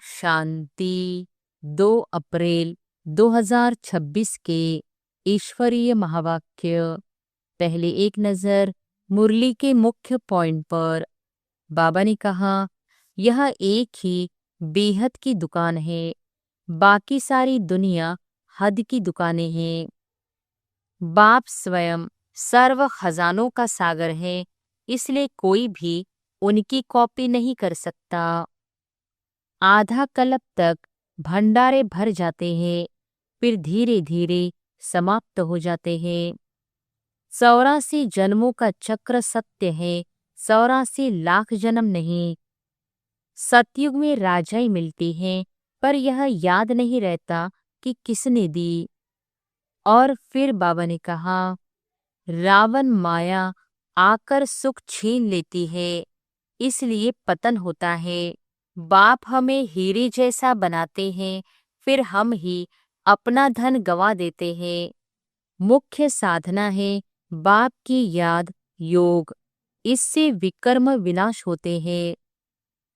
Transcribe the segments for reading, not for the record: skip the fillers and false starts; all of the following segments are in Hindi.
शांति। 2 अप्रैल 2026 के ईश्वरीय महावाक्य। पहले एक नजर मुरली के मुख्य पॉइंट पर। बाबा ने कहा, यह एक ही बेहद की दुकान है, बाकी सारी दुनिया हद की दुकानें हैं। बाप स्वयं सर्व खजानों का सागर है, इसलिए कोई भी उनकी कॉपी नहीं कर सकता। आधा कल्प तक भंडारे भर जाते हैं, फिर धीरे धीरे समाप्त हो जाते हैं। 84 जन्मों का चक्र सत्य है, 84 लाख जन्म नहीं। सतयुग में राजाई मिलती है, पर यह याद नहीं रहता कि किसने दी। और फिर बाबा ने कहा, रावण माया आकर सुख छीन लेती है, इसलिए पतन होता है। बाप हमें हीरे जैसा बनाते हैं, फिर हम ही अपना धन गंवा देते हैं। मुख्य साधना है बाप की याद, योग। इससे विकर्म विनाश होते हैं।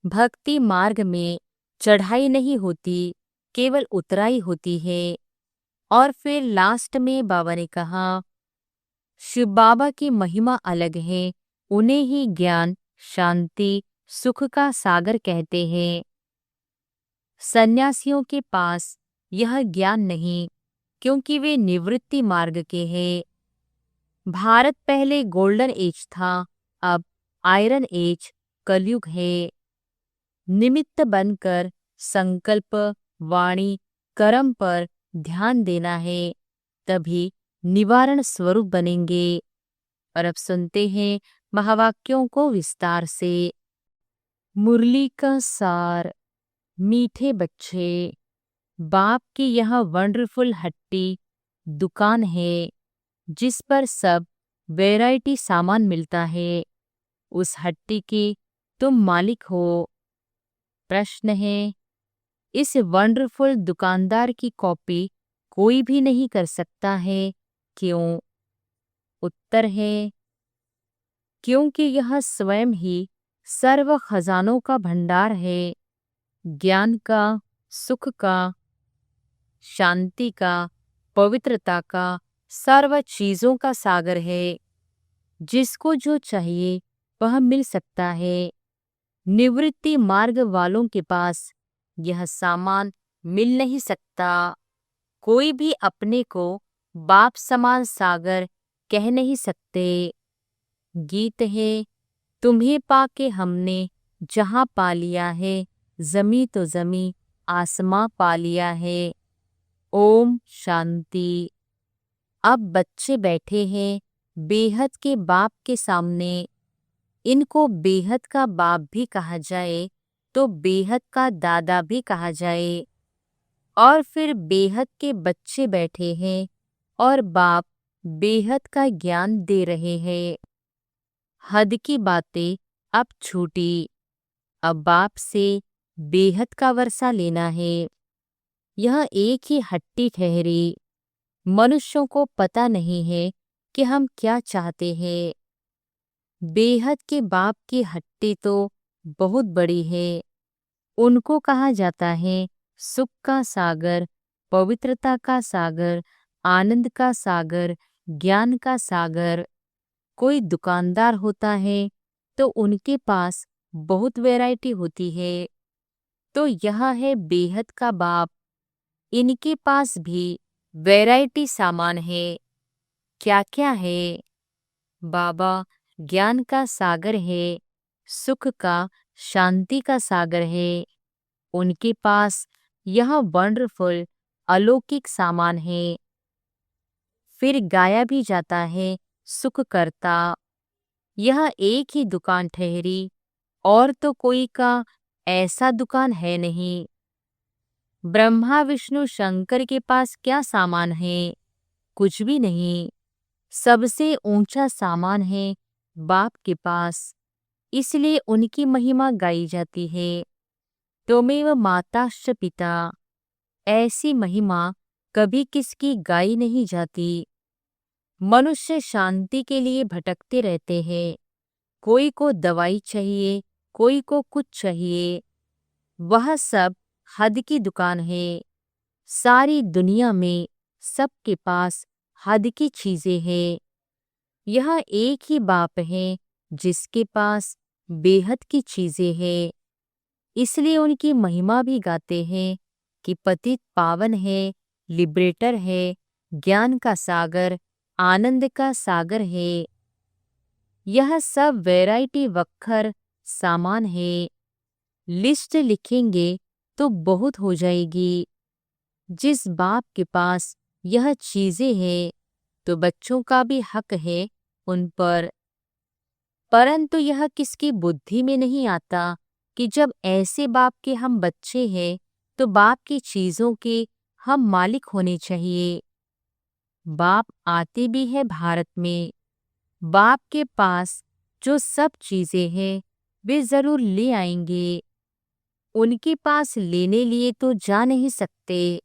भक्ति मार्ग में चढ़ाई नहीं होती, केवल उतराई होती है। और फिर लास्ट में बाबा ने कहा, शिव बाबा की महिमा अलग है, उन्हें ही ज्ञान, शांति, सुख का सागर कहते हैं। सन्यासियों के पास यह ज्ञान नहीं, क्योंकि वे निवृत्ति मार्ग के हैं। भारत पहले गोल्डन एज था, अब आयरन एज, कलयुग है। निमित्त बनकर संकल्प, वाणी, कर्म पर ध्यान देना है, तभी निवारण स्वरूप बनेंगे। और अब सुनते हैं महावाक्यों को विस्तार से। मुरली का सार। मीठे बच्चे, बाप की यह वंडरफुल हट्टी दुकान है, जिस पर सब वैरायटी सामान मिलता है। उस हट्टी की तुम मालिक हो। प्रश्न है, इस वंडरफुल दुकानदार की कॉपी कोई भी नहीं कर सकता है, क्यों? उत्तर है, क्योंकि यह स्वयं ही सर्व खजानों का भंडार है। ज्ञान का, सुख का, शांति का, पवित्रता का, सर्व चीजों का सागर है। जिसको जो चाहिए वह मिल सकता है। निवृत्ति मार्ग वालों के पास यह सामान मिल नहीं सकता। कोई भी अपने को बाप समान सागर कह नहीं सकते। गीत है, तुम्हें पाके हमने जहां पा लिया है, जमी तो जमी आसमां पा लिया है। ओम शांति। अब बच्चे बैठे हैं बेहद के बाप के सामने। इनको बेहद का बाप भी कहा जाए तो बेहद का दादा भी कहा जाए। और फिर बेहद के बच्चे बैठे हैं और बाप बेहद का ज्ञान दे रहे हैं। हद की बातें अब छूटी, अब बाप से बेहद का वर्षा लेना है। यह एक ही हट्टी ठहरी। मनुष्यों को पता नहीं है कि हम क्या चाहते हैं। बेहद के बाप की हट्टी तो बहुत बड़ी है। उनको कहा जाता है सुख का सागर, पवित्रता का सागर, आनंद का सागर, ज्ञान का सागर। कोई दुकानदार होता है तो उनके पास बहुत वैरायटी होती है। तो यह है बेहद का बाप। इनके पास भी वैरायटी सामान है। क्या क्या है? बाबा ज्ञान का सागर है, सुख का, शांति का सागर है। उनके पास यह वंडरफुल अलौकिक सामान है। फिर गाया भी जाता है सुख करता। यह एक ही दुकान ठहरी, और तो कोई का ऐसा दुकान है नहीं। ब्रह्मा विष्णु शंकर के पास क्या सामान है? कुछ भी नहीं। सबसे ऊंचा सामान है बाप के पास, इसलिए उनकी महिमा गाई जाती है। त्वमेव माताश्च पिता। ऐसी महिमा कभी किसकी गाई नहीं जाती। मनुष्य शांति के लिए भटकते रहते हैं। कोई को दवाई चाहिए, कोई को कुछ चाहिए। वह सब हद की दुकान है। सारी दुनिया में सबके पास हद की चीजें हैं। यह एक ही बाप है जिसके पास बेहद की चीजें हैं। इसलिए उनकी महिमा भी गाते हैं कि पतित पावन है, लिबरेटर है, ज्ञान का सागर, आनंद का सागर है। यह सब वैरायटी वक्खर सामान है। लिस्ट लिखेंगे तो बहुत हो जाएगी। जिस बाप के पास यह चीजें हैं तो बच्चों का भी हक है उन पर। परंतु यह किसकी बुद्धि में नहीं आता कि जब ऐसे बाप के हम बच्चे हैं तो बाप की चीजों के हम मालिक होने चाहिए। बाप आते भी है भारत में। बाप के पास जो सब चीजें हैं वे जरूर ले आएंगे। उनके पास लेने लिए तो जा नहीं सकते।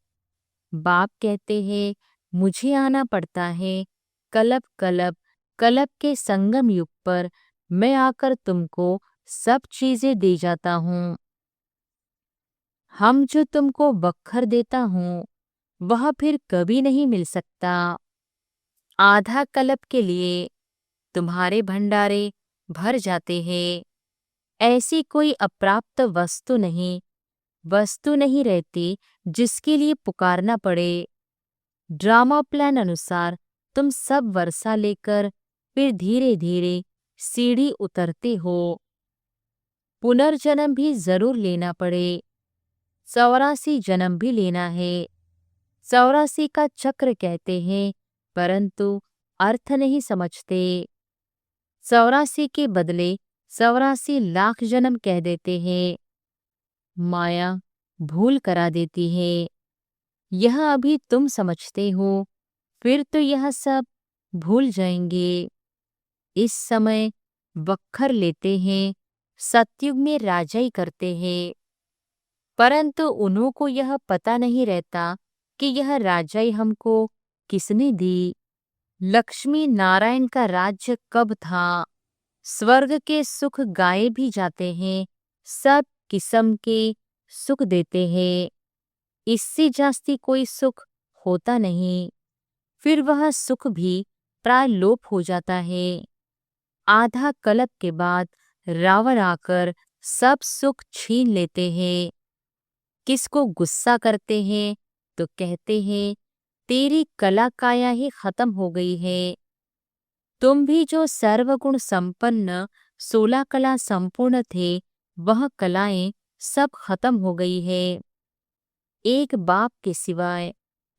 बाप कहते हैं मुझे आना पड़ता है। कलब कलब कलब के संगम युग पर मैं आकर तुमको सब चीजें दे जाता हूँ। हम जो तुमको बखर देता हूँ वह फिर कभी नहीं मिल सकता। आधा कलब के लिए तुम्हारे भंडारे भर जाते हैं। ऐसी कोई अप्राप्त वस्तु नहीं रहती जिसके लिए पुकारना पड़े। ड्रामा प्लान अनुसार तुम सब वर्षा लेकर फिर धीरे धीरे सीढ़ी उतरते हो। पुनर्जन्म भी जरूर लेना पड़े। 84 जन्म भी लेना है। 84 का चक्र कहते हैं परंतु अर्थ नहीं समझते। 84 के बदले 84 लाख जन्म कह देते हैं। माया भूल करा देती है। यह अभी तुम समझते हो, फिर तो यह सब भूल जाएंगे। इस समय बखर लेते हैं, सतयुग में राजाई करते हैं, परंतु उन्हों को यह पता नहीं रहता कि यह राजाई हमको किसने दी। लक्ष्मी नारायण का राज्य कब था। स्वर्ग के सुख गाए भी जाते हैं, सब किस्म के सुख देते हैं। इससे जास्ती कोई सुख होता नहीं। फिर वह सुख भी प्राय लोप हो जाता है। आधा कल्प के बाद रावण आकर सब सुख छीन लेते हैं। किसको गुस्सा करते हैं तो कहते हैं तेरी कला काया ही खत्म हो गई है। तुम भी जो सर्वगुण संपन्न 16 कला संपूर्ण थे वह कलाएं सब खत्म हो गई है। एक बाप के सिवाय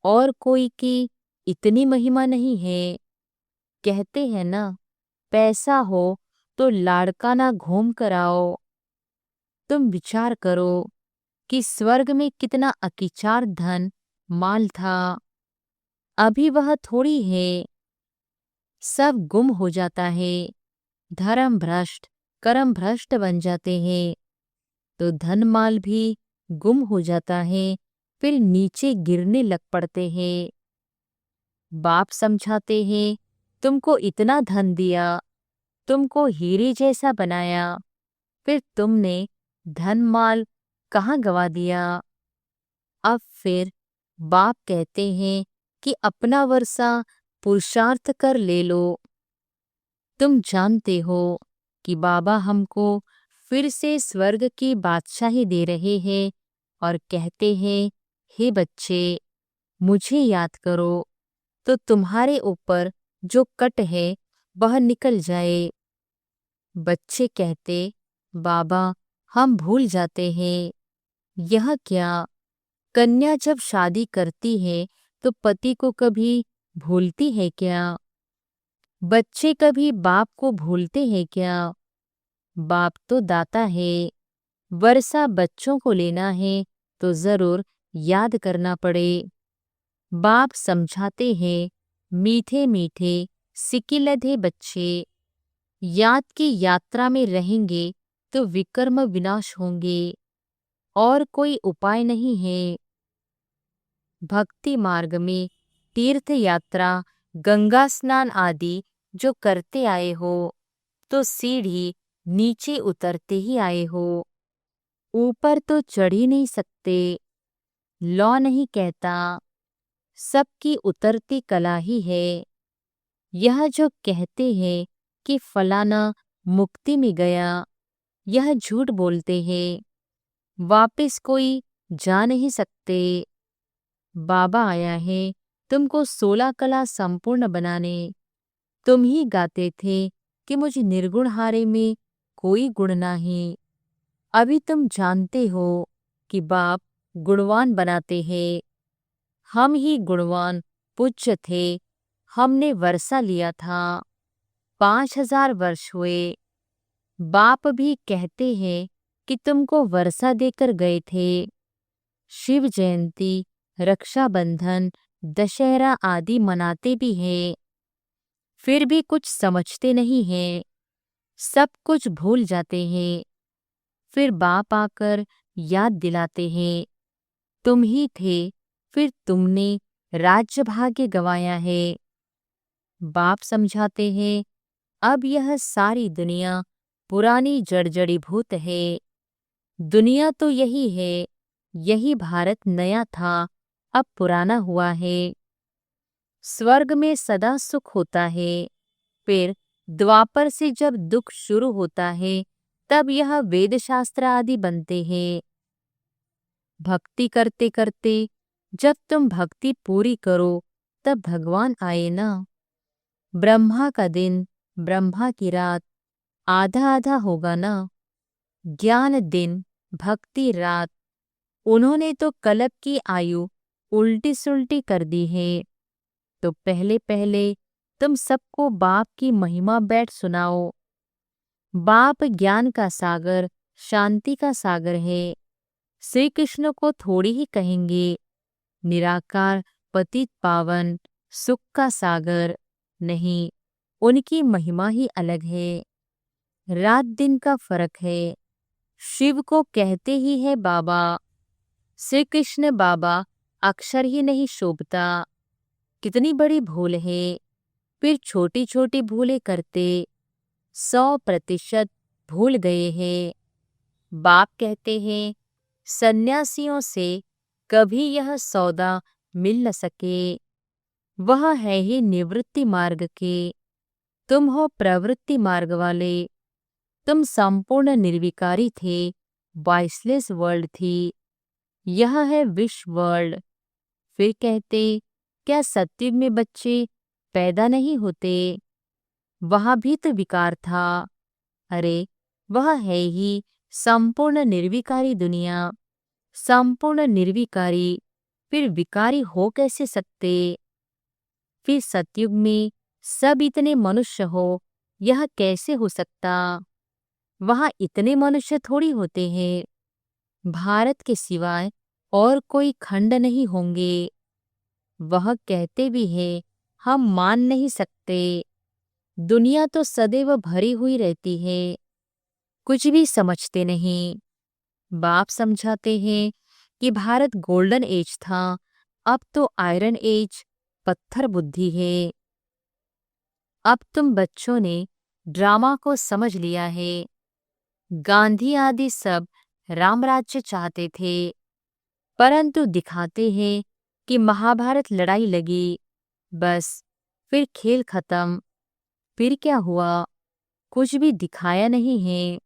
और कोई की इतनी महिमा नहीं है। कहते हैं ना, पैसा हो तो लाड़काना घूम कर आओ। तुम विचार करो कि स्वर्ग में कितना अकिचार धन माल था, अभी वह थोड़ी है। सब गुम हो जाता है। धर्म भ्रष्ट कर्म भ्रष्ट बन जाते हैं तो धन माल भी गुम हो जाता है, फिर नीचे गिरने लग पड़ते हैं। बाप समझाते हैं तुमको इतना धन दिया, तुमको हीरे जैसा बनाया, फिर तुमने धन माल कहाँ गवा दिया। अब फिर बाप कहते हैं कि अपना वर्षा पुरुषार्थ कर ले लो। तुम जानते हो कि बाबा हमको फिर से स्वर्ग की बादशाही दे रहे हैं और कहते हैं हे बच्चे मुझे याद करो तो तुम्हारे ऊपर जो कट है वह निकल जाए। बच्चे कहते बाबा हम भूल जाते हैं। यह क्या, कन्या जब शादी करती है तो पति को कभी भूलती है क्या। बच्चे कभी बाप को भूलते हैं क्या। बाप तो दाता है। वर्षा बच्चों को लेना है तो जरूर याद करना पड़े। बाप समझाते हैं मीठे मीठे सिकिलधे बच्चे, याद की यात्रा में रहेंगे तो विकर्म विनाश होंगे, और कोई उपाय नहीं है। भक्ति मार्ग में तीर्थ यात्रा गंगा स्नान आदि जो करते आए हो तो सीढ़ी नीचे उतरते ही आए हो। ऊपर तो चढ़ ही नहीं सकते। लौ नहीं कहता, सबकी उतरती कला ही है। यह जो कहते हैं कि फलाना मुक्ति में गया, यह झूठ बोलते हैं। वापिस कोई जा नहीं सकते। बाबा आया है तुमको 16 कला संपूर्ण बनाने। तुम ही गाते थे कि मुझ निर्गुण हारे में कोई गुण नहीं। अभी तुम जानते हो कि बाप गुणवान बनाते हैं। हम ही गुणवान पूज्य थे। हमने वर्षा लिया था। 5000 वर्ष हुए। बाप भी कहते हैं कि तुमको वर्षा देकर गए थे। शिव जयंती, रक्षाबंधन, दशहरा आदि मनाते भी हैं। फिर भी कुछ समझते नहीं हैं। सब कुछ भूल जाते हैं। फिर बाप आकर याद दिलाते हैं, तुम ही थे, फिर तुमने राज्य भाग्य गंवाया है। बाप समझाते हैं, अब यह सारी दुनिया पुरानी जड़ी भूत है। दुनिया तो यही है। यही भारत नया था, अब पुराना हुआ है। स्वर्ग में सदा सुख होता है। फिर द्वापर से जब दुख शुरू होता है, तब यह वेद शास्त्र आदि बनते हैं। भक्ति करते करते जब तुम भक्ति पूरी करो, तब भगवान आए ना। ब्रह्मा का दिन, ब्रह्मा की रात, आधा आधा होगा ना। ज्ञान दिन, भक्ति रात। उन्होंने तो कल्प की आयु उल्टी सुल्टी कर दी है। तो पहले पहले तुम सबको बाप की महिमा बैठ सुनाओ। बाप ज्ञान का सागर, शांति का सागर है। श्री कृष्ण को थोड़ी ही कहेंगे। निराकार, पतित पावन, सुख का सागर नहीं, उनकी महिमा ही अलग है। रात दिन का फर्क है। शिव को कहते ही है बाबा। श्री कृष्ण बाबा अक्षर ही नहीं शोभता। कितनी बड़ी भूल है। फिर छोटी छोटी भूलें करते 100% भूल गए हैं। बाप कहते हैं, सन्यासियों से कभी यह सौदा मिल न सके। वह है ही निवृत्ति मार्ग के। तुम हो प्रवृत्ति मार्ग वाले। तुम संपूर्ण निर्विकारी थे। वॉइसलेस वर्ल्ड थी। यह है विश वर्ल्ड। फिर कहते, क्या सत्युग में बच्चे पैदा नहीं होते? वहां भी तो विकार था। अरे वह है ही संपूर्ण निर्विकारी दुनिया। संपूर्ण निर्विकारी फिर विकारी हो कैसे सकते? फिर सतयुग में सब इतने मनुष्य हो, यह कैसे हो सकता? वहां इतने मनुष्य थोड़ी होते हैं। भारत के सिवाय और कोई खंड नहीं होंगे। वह कहते भी हैं, हम मान नहीं सकते। दुनिया तो सदैव भरी हुई रहती है। कुछ भी समझते नहीं। बाप समझाते हैं कि भारत गोल्डन एज था, अब तो आयरन एज, पत्थर बुद्धि है। अब तुम बच्चों ने ड्रामा को समझ लिया है। गांधी आदि सब रामराज्य चाहते थे, परंतु दिखाते हैं कि महाभारत लड़ाई लगी, बस फिर खेल खत्म। फिर क्या हुआ? कुछ भी दिखाया नहीं है।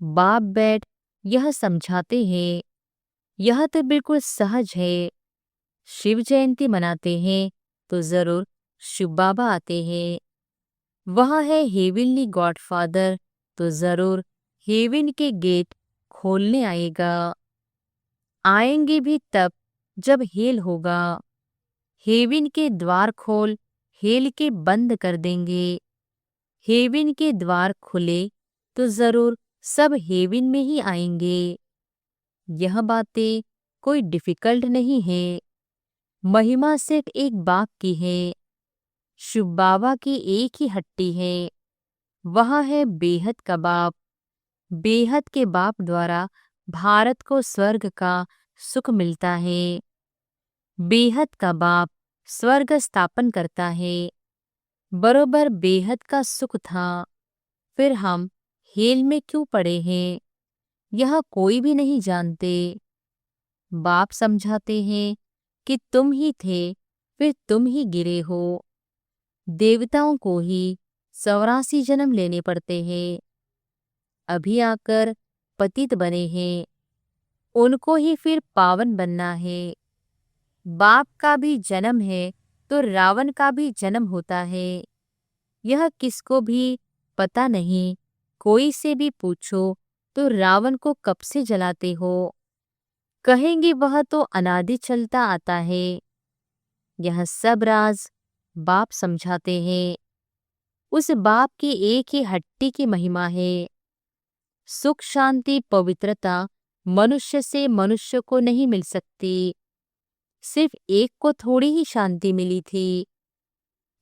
बाप बैठ यह समझाते हैं, यह तो बिल्कुल सहज है। शिव जयंती मनाते हैं तो जरूर शिव बाबा आते हैं। वह है हेविनली गॉडफादर, तो जरूर हेवन के गेट खोलने आएगा। आएंगे भी तब जब हेल होगा। हेवन के द्वार खोल हेल के बंद कर देंगे। हेवन के द्वार खुले तो जरूर सब हेवन में ही आएंगे। यह बातें कोई डिफिकल्ट नहीं है। महिमा सिर्फ एक बाप की है। शिव बाबा की एक ही हट्टी है। वह है बेहद का बाप। बेहद के बाप द्वारा भारत को स्वर्ग का सुख मिलता है। बेहद का बाप स्वर्ग स्थापन करता है। बरोबर बेहद का सुख था। फिर हम हेल में क्यों पड़े हैं? यह कोई भी नहीं जानते। बाप समझाते हैं कि तुम ही थे, फिर तुम ही गिरे हो। देवताओं को ही 84 जन्म लेने पड़ते हैं। अभी आकर पतित बने हैं, उनको ही फिर पावन बनना है। बाप का भी जन्म है तो रावण का भी जन्म होता है। यह किसको भी पता नहीं। कोई से भी पूछो तो रावण को कब से जलाते हो, कहेंगे वह तो अनादि चलता आता है। यह सब राज बाप समझाते हैं। उस बाप की एक ही हट्टी की महिमा है। सुख शांति पवित्रता मनुष्य से मनुष्य को नहीं मिल सकती। सिर्फ एक को थोड़ी ही शांति मिली थी।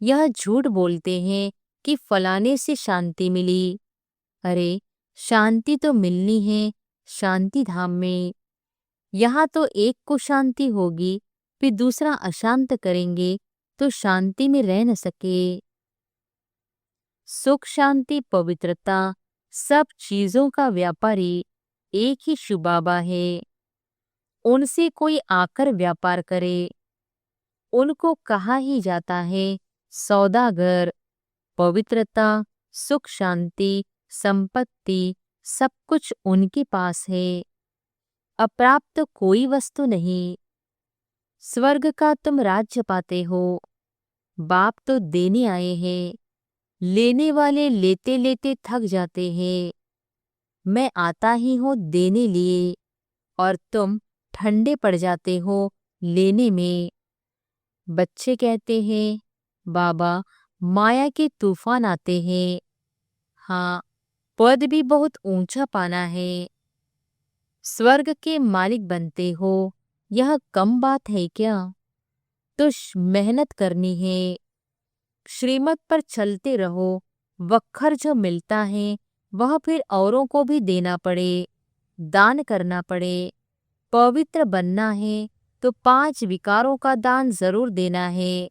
यह झूठ बोलते हैं कि फलाने से शांति मिली। अरे, शांति तो मिलनी है शांति धाम में। यहाँ तो एक को शांति होगी, फिर दूसरा अशांत करेंगे तो शांति में रह न सके। सुख शांति पवित्रता सब चीजों का व्यापारी एक ही शिव बाबा है। उनसे कोई आकर व्यापार करे, उनको कहा ही जाता है सौदागर। पवित्रता, सुख शांति, संपत्ति सब कुछ उनके पास है। अप्राप्त कोई वस्तु नहीं। स्वर्ग का तुम राज्य पाते हो। बाप तो देने आए हैं, लेने वाले लेते लेते थक जाते हैं। मैं आता ही हूँ देने लिए, और तुम ठंडे पड़ जाते हो लेने में। बच्चे कहते हैं बाबा माया के तूफान आते हैं। हाँ, पद भी बहुत ऊंचा पाना है। स्वर्ग के मालिक बनते हो, यह कम बात है क्या? तो मेहनत करनी है। श्रीमत पर चलते रहो। वक्खर जो मिलता है वह फिर औरों को भी देना पड़े, दान करना पड़े। पवित्र बनना है तो 5 विकारों का दान जरूर देना है।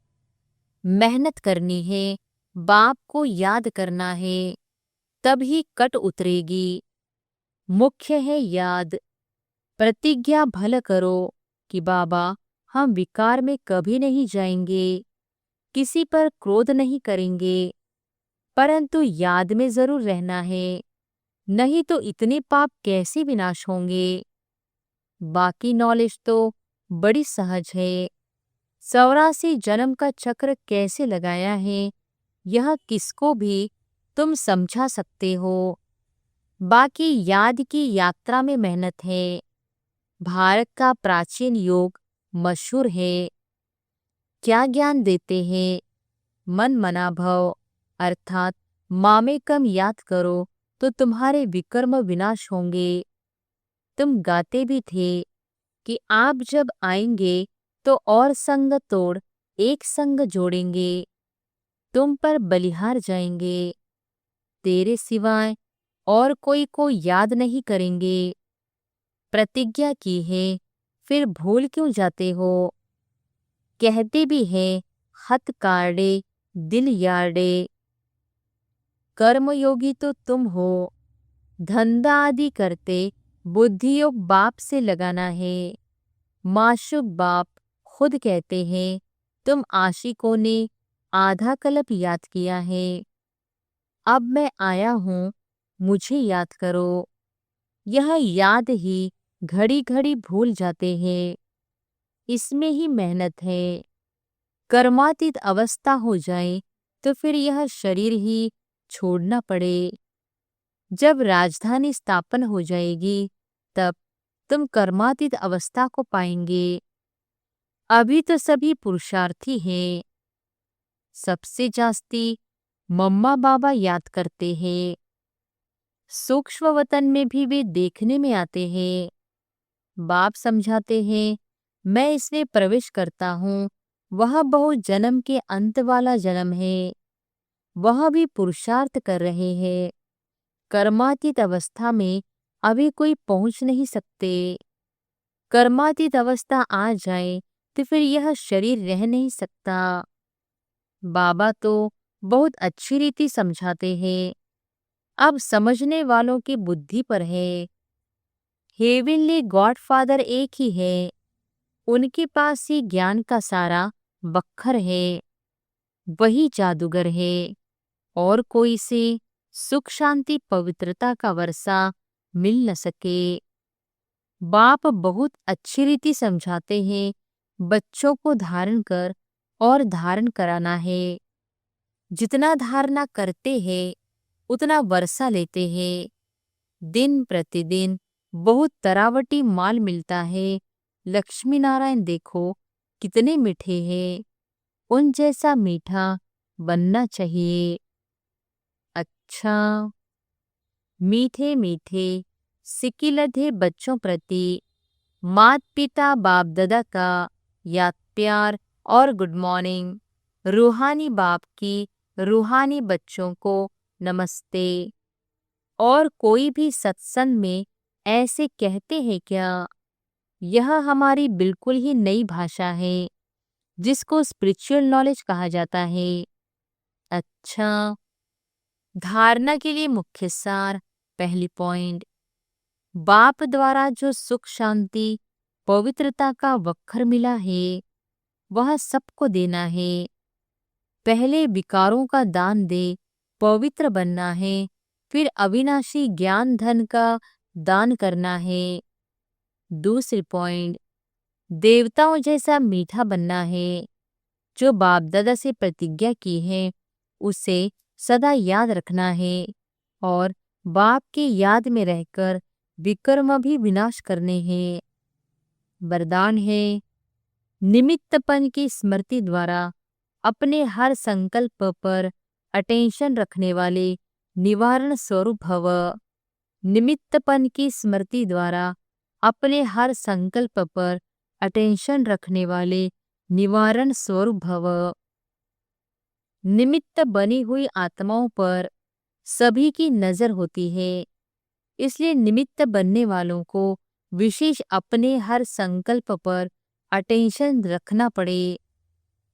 मेहनत करनी है, बाप को याद करना है, तभी कट उतरेगी। मुख्य है याद। प्रतिज्ञा भल करो कि बाबा हम विकार में कभी नहीं जाएंगे, किसी पर क्रोध नहीं करेंगे, परंतु याद में जरूर रहना है, नहीं तो इतने पाप कैसे विनाश होंगे। बाकी नॉलेज तो बड़ी सहज है। 84 जन्म का चक्र कैसे लगाया है यह किसको भी तुम समझा सकते हो। बाकी याद की यात्रा में मेहनत है। भारत का प्राचीन योग मशहूर है। क्या ज्ञान देते हैं? मन मना भव, अर्थात मामेकम याद करो तो तुम्हारे विकर्म विनाश होंगे। तुम गाते भी थे कि आप जब आएंगे तो और संग तोड़ एक संग जोड़ेंगे, तुम पर बलिहार जाएंगे, तेरे सिवाय और कोई को याद नहीं करेंगे। प्रतिज्ञा की है, फिर भूल क्यों जाते हो? कहते भी हैं हथ काटे दिल यार्डे। कर्मयोगी तो तुम हो। धंधा आदि करते बुद्धि योग बाप से लगाना है। माशुक बाप खुद कहते हैं तुम आशिकों ने आधा कल्प याद किया है। अब मैं आया हूँ, मुझे याद करो। यह याद ही घड़ी घड़ी भूल जाते हैं। इसमें ही मेहनत है। कर्मातीत अवस्था हो जाए तो फिर यह शरीर ही छोड़ना पड़े। जब राजधानी स्थापन हो जाएगी तब तुम कर्मातीत अवस्था को पाएंगे। अभी तो सभी पुरुषार्थी हैं। सबसे जास्ती मम्मा बाबा याद करते हैं। सूक्ष्म वतन में भी वे देखने में आते हैं। बाप समझाते हैं मैं इसमें प्रवेश करता हूँ, वह बहुत जन्म के अंत वाला जन्म है। वह भी पुरुषार्थ कर रहे हैं। कर्मातीत अवस्था में अभी कोई पहुंच नहीं सकते। कर्मातीत अवस्था आ जाए तो फिर यह शरीर रह नहीं सकता। बाबा तो बहुत अच्छी रीति समझाते हैं। अब समझने वालों की बुद्धि पर है। हेवनली गॉडफादर एक ही है, उनके पास ही ज्ञान का सारा बख्तर है, वही जादूगर है, और कोई से सुख शांति पवित्रता का वर्षा मिल न सके। बाप बहुत अच्छी रीति समझाते हैं, बच्चों को धारण कर और धारण कराना है। जितना धारणा करते हैं उतना वर्षा लेते हैं। दिन प्रतिदिन बहुत तरावटी माल मिलता है। लक्ष्मी नारायण देखो कितने मीठे हैं, उन जैसा मीठा बनना चाहिए। अच्छा, मीठे मीठे सिकिलधे बच्चों प्रति माता पिता बाप दादा का याद प्यार और गुड मॉर्निंग। रूहानी बाप की रूहानी बच्चों को नमस्ते। और कोई भी सत्संग में ऐसे कहते हैं क्या? यह हमारी बिल्कुल ही नई भाषा है जिसको स्पिरिचुअल नॉलेज कहा जाता है। अच्छा, धारणा के लिए मुख्य सार। पहली पॉइंट, बाप द्वारा जो सुख शांति पवित्रता का वक्र मिला है वह सबको देना है। पहले विकारों का दान दे, पवित्र बनना है, फिर अविनाशी ज्ञान धन का दान करना है। दूसरी पॉइंट, देवताओं जैसा मीठा बनना है। जो बाप दादा से प्रतिज्ञा की है उसे सदा याद रखना है और बाप की याद में रहकर विकर्म भी विनाश करने हैं। वरदान है, निमित्तपन की स्मृति द्वारा अपने हर संकल्प पर अटेंशन रखने वाले निवारण स्वरूप भव। निमित्तपन की स्मृति द्वारा अपने हर संकल्प पर अटेंशन रखने वाले निवारण स्वरूप भव। निमित्त बनी हुई आत्माओं पर सभी की नजर होती है, इसलिए निमित्त बनने वालों को विशेष अपने हर संकल्प पर अटेंशन रखना पड़े।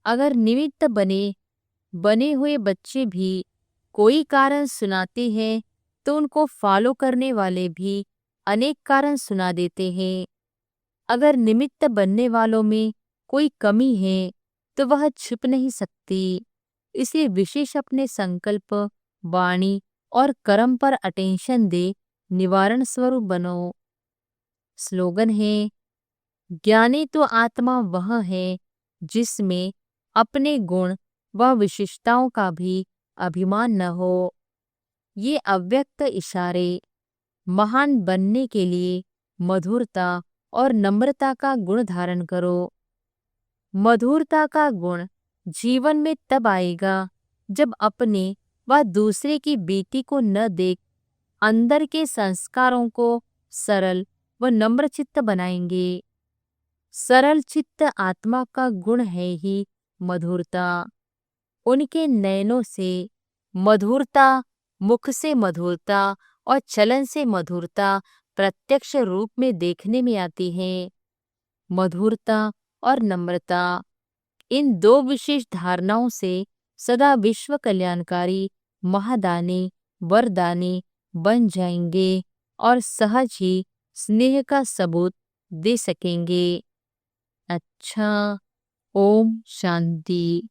अगर निमित्त बने हुए बच्चे भी कोई कारण सुनाते हैं तो उनको फॉलो करने वाले भी अनेक कारण सुना देते हैं। अगर निमित्त बनने वालों में कोई कमी है तो वह छिप नहीं सकती, इसलिए विशेष अपने संकल्प, वाणी और कर्म पर अटेंशन दे, निवारण स्वरूप बनो। स्लोगन है, ज्ञानी तो आत्मा वह है जिसमें अपने गुण व विशेषताओं का भी अभिमान न हो। ये अव्यक्त इशारे महान बनने के लिए मधुरता और नम्रता का गुण धारण करो। मधुरता का गुण जीवन में तब आएगा जब अपने व दूसरे की बेटी को न देख अंदर के संस्कारों को सरल व नम्र चित्त बनाएंगे। सरल चित्त आत्मा का गुण है ही मधुरता। उनके नयनों से मधुरता, मुख से मधुरता और चलन से मधुरता प्रत्यक्ष रूप में देखने में आती है। मधुरता और नम्रता, इन दो विशेष धारणाओं से सदा विश्व कल्याणकारी महादानी वरदानी बन जाएंगे और सहज ही स्नेह का सबूत दे सकेंगे। अच्छा, ओम शांति।